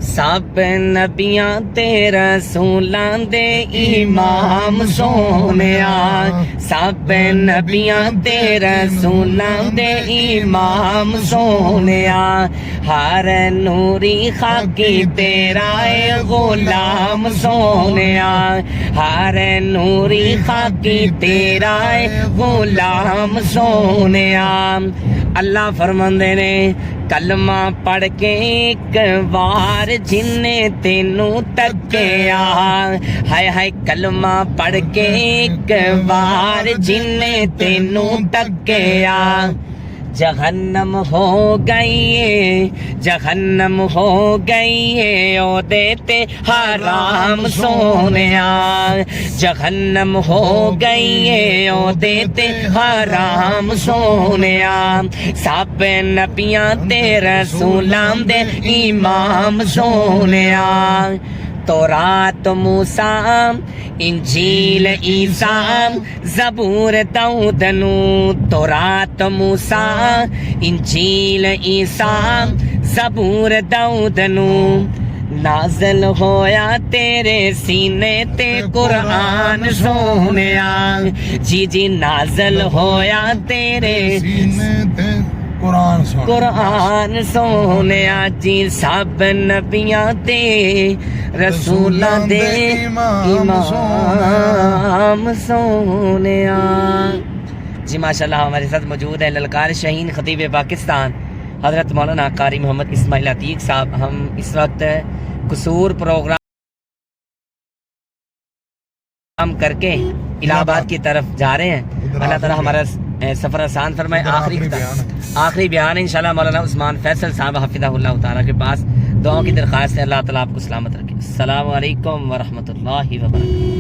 सब नबियां ते रसूलां दे इमाम सोनिया, सब नबियां ते रसूलां दे इमाम सोनिया, हर नूरी खाकी तेरा ए गुलाम सोनिया, हर नूरी खाकी तेरा ए गुलाम सोनिया। अल्लाह फरमांदे ने कलमा पढ़ के एक बार जिन्ने तेनू तक्या, हाय हाय कलमा पढ़ के एक बार जिन्ने तेनू तक्या, जहन्नम हो गई है, जहन्नम हो गई है ओ देते हराम सोनिया, जहन्नम हो गई है ओ देते हराम सोनिया। सब नबियां ते रसूलां दे इमाम सोनिया, तौरात मूसा इंजील ईसा ज़बूर दाऊद नू, तौरात मूसा इंजील ईसा ज़बूर दाऊद नू, नाज़िल होया तेरे सीने ते कुरान सोनिया, जी जी नाज़िल होया तेरे सीने ते कुरान सोनिया जी। सब नबियां ते रसूलां दे इमाम सोनिया जी। माशाल्लाह हमारे साथ मौजूद है ललकार शाहीन खतीब पाकिस्तान हज़रत मौलाना कारी मोहम्मद इस्माइल अतीक साहब। हम इस वक्त कसूर प्रोग्राम करके इलाहाबाद की तरफ जा रहे हैं। अल्लाह ताला हमारा सफ़र आसान फरमाए। आखिरी बयान है इंशाल्लाह मौलाना उस्मान फैसल साहब हफिज़हुल्लाह ताला के पास दुआओं की दरख्वास्त है। अल्लाह ताला आपको सलामत रखे। अस्सलामु अलैकुम व रहमतुल्लाहि व बरकातहू।